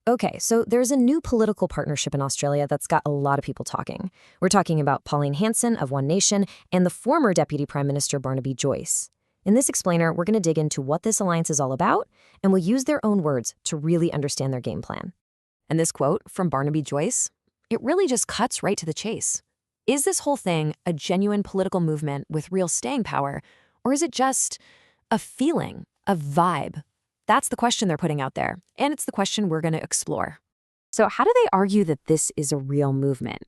Okay, so there's a new political partnership in Australia that's got a lot of people talking. We're talking about Pauline Hanson of One Nation and the former Deputy Prime Minister Barnaby Joyce. In this explainer, we're going to dig into what this alliance is all about, and we'll use their own words to really understand their game plan. And this quote from Barnaby Joyce, it really just cuts right to the chase. Is this whole thing a genuine political movement with real staying power, or is it just a feeling, a vibe? That's the question they're putting out there, and it's the question we're going to explore. So how do they argue that this is a real movement?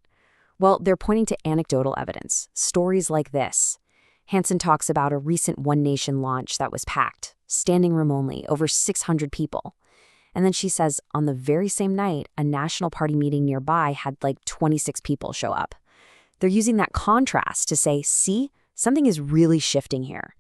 Well, they're pointing to anecdotal evidence, stories like this. Hanson talks about a recent One Nation launch that was packed, standing room only, over 600 people. And then she says on the very same night, a National Party meeting nearby had like 26 people show up. They're using that contrast to say, see, something is really shifting here.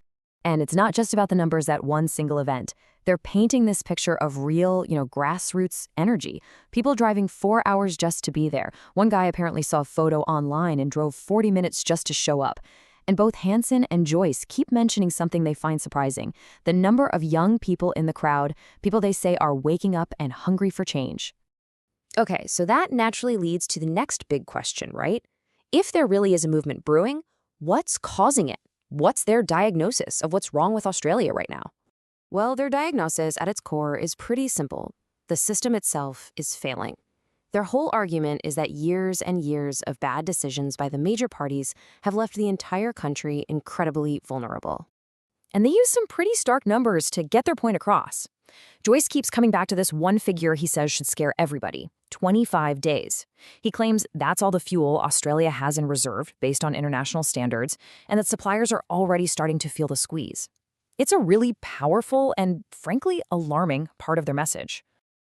And it's not just about the numbers at one single event. They're painting this picture of real, grassroots energy. People driving 4 hours just to be there. One guy apparently saw a photo online and drove 40 minutes just to show up. And both Hanson and Joyce keep mentioning something they find surprising. The number of young people in the crowd, people they say are waking up and hungry for change. Okay, so that naturally leads to the next big question, right? If there really is a movement brewing, what's causing it? What's their diagnosis of what's wrong with Australia right now? Well, their diagnosis at its core is pretty simple. The system itself is failing. Their whole argument is that years and years of bad decisions by the major parties have left the entire country incredibly vulnerable. And they use some pretty stark numbers to get their point across. Joyce keeps coming back to this one figure he says should scare everybody, 25 days. He claims that's all the fuel Australia has in reserve based on international standards, and that suppliers are already starting to feel the squeeze. It's a really powerful and, frankly, alarming part of their message.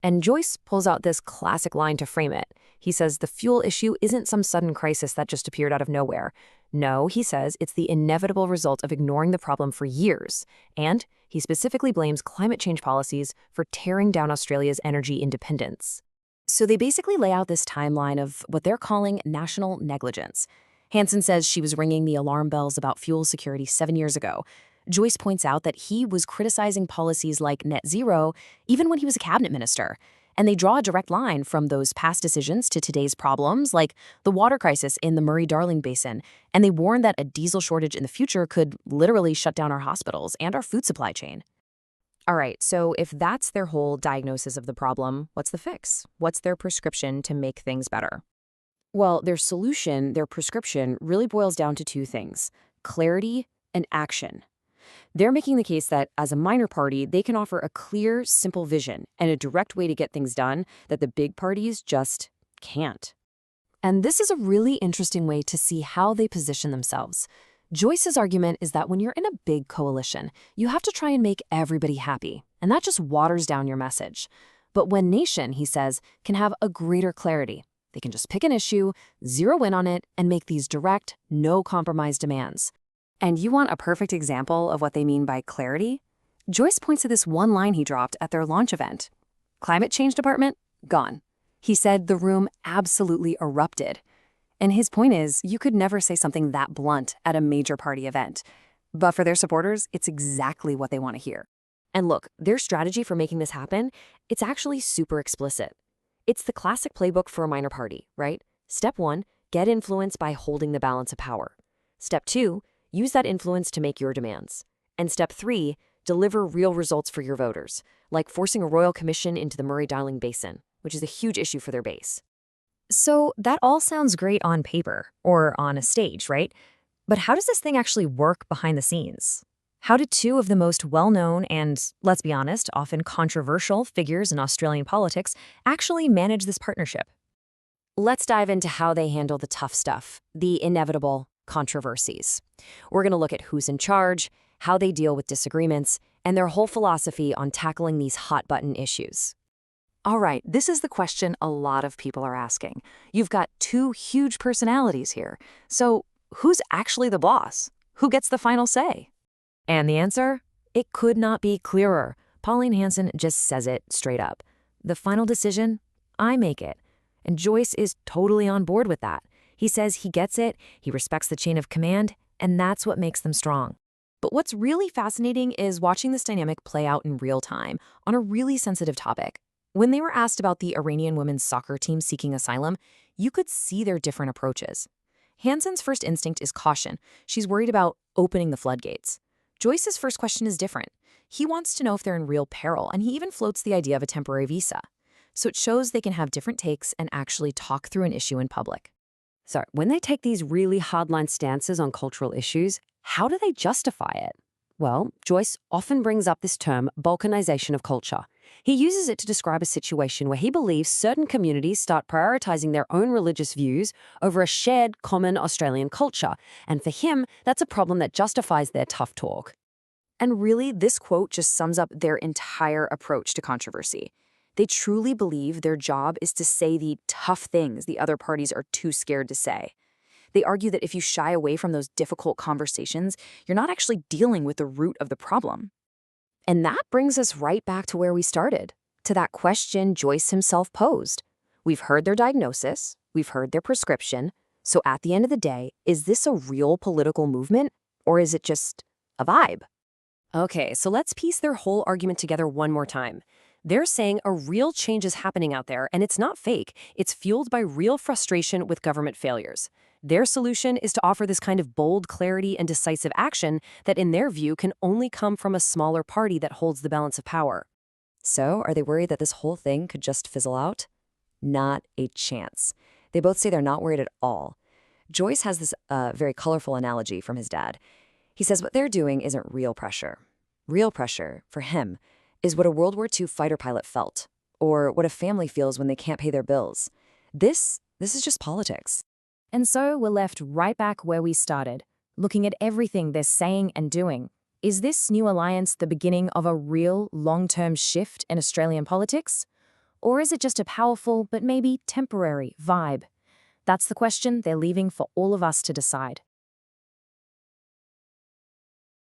And Joyce pulls out this classic line to frame it. He says the fuel issue isn't some sudden crisis that just appeared out of nowhere. No, he says it's the inevitable result of ignoring the problem for years. And he specifically blames climate change policies for tearing down Australia's energy independence. So they basically lay out this timeline of what they're calling national negligence. Hanson says she was ringing the alarm bells about fuel security 7 years ago. Joyce points out that he was criticizing policies like net zero even when he was a cabinet minister. And they draw a direct line from those past decisions to today's problems, like the water crisis in the Murray-Darling Basin. And they warn that a diesel shortage in the future could literally shut down our hospitals and our food supply chain. All right, so if that's their whole diagnosis of the problem, what's the fix? What's their prescription to make things better? Well, their solution, their prescription, really boils down to two things: clarity and action. They're making the case that, as a minor party, they can offer a clear, simple vision and a direct way to get things done that the big parties just can't. And this is a really interesting way to see how they position themselves. Joyce's argument is that when you're in a big coalition, you have to try and make everybody happy, and that just waters down your message. But One Nation, he says, can have a greater clarity. They can just pick an issue, zero in on it, and make these direct, no-compromise demands. And you want a perfect example of what they mean by clarity? Joyce points to this one line he dropped at their launch event. Climate change department? Gone. He said the room absolutely erupted. And his point is, you could never say something that blunt at a major party event. But for their supporters, it's exactly what they want to hear. And look, their strategy for making this happen, it's actually super explicit. It's the classic playbook for a minor party, right? Step 1, get influence by holding the balance of power. Step 2, use that influence to make your demands. And step 3, deliver real results for your voters, like forcing a royal commission into the Murray-Darling Basin, which is a huge issue for their base. So that all sounds great on paper, or on a stage, right? But how does this thing actually work behind the scenes? How did two of the most well-known and, let's be honest, often controversial figures in Australian politics actually manage this partnership? Let's dive into how they handle the tough stuff, the inevitable controversies. We're going to look at who's in charge, how they deal with disagreements, and their whole philosophy on tackling these hot-button issues. All right, this is the question a lot of people are asking. You've got two huge personalities here. So who's actually the boss? Who gets the final say? And the answer? It could not be clearer. Pauline Hanson just says it straight up. The final decision? I make it. And Joyce is totally on board with that. He says he gets it, he respects the chain of command, and that's what makes them strong. But what's really fascinating is watching this dynamic play out in real time on a really sensitive topic. When they were asked about the Iranian women's soccer team seeking asylum, you could see their different approaches. Hanson's first instinct is caution. She's worried about opening the floodgates. Joyce's first question is different. He wants to know if they're in real peril, and he even floats the idea of a temporary visa. So it shows they can have different takes and actually talk through an issue in public. So, when they take these really hardline stances on cultural issues, how do they justify it? Well, Joyce often brings up this term, balkanization of culture. He uses it to describe a situation where he believes certain communities start prioritizing their own religious views over a shared, common Australian culture. And for him, that's a problem that justifies their tough talk. And really, this quote just sums up their entire approach to controversy. They truly believe their job is to say the tough things the other parties are too scared to say. They argue that if you shy away from those difficult conversations, you're not actually dealing with the root of the problem. And that brings us right back to where we started, to that question Joyce himself posed. We've heard their diagnosis, we've heard their prescription, so at the end of the day, is this a real political movement, or is it just a vibe? Okay, so let's piece their whole argument together one more time. They're saying a real change is happening out there, and it's not fake. It's fueled by real frustration with government failures. Their solution is to offer this kind of bold clarity and decisive action that, in their view, can only come from a smaller party that holds the balance of power. So, are they worried that this whole thing could just fizzle out? Not a chance. They both say they're not worried at all. Joyce has this very colorful analogy from his dad. He says what they're doing isn't real pressure. Real pressure, for him, is what a World War II fighter pilot felt, or what a family feels when they can't pay their bills. This is just politics. And so we're left right back where we started, looking at everything they're saying and doing. Is this new alliance the beginning of a real long-term shift in Australian politics? Or is it just a powerful but maybe temporary vibe? That's the question they're leaving for all of us to decide.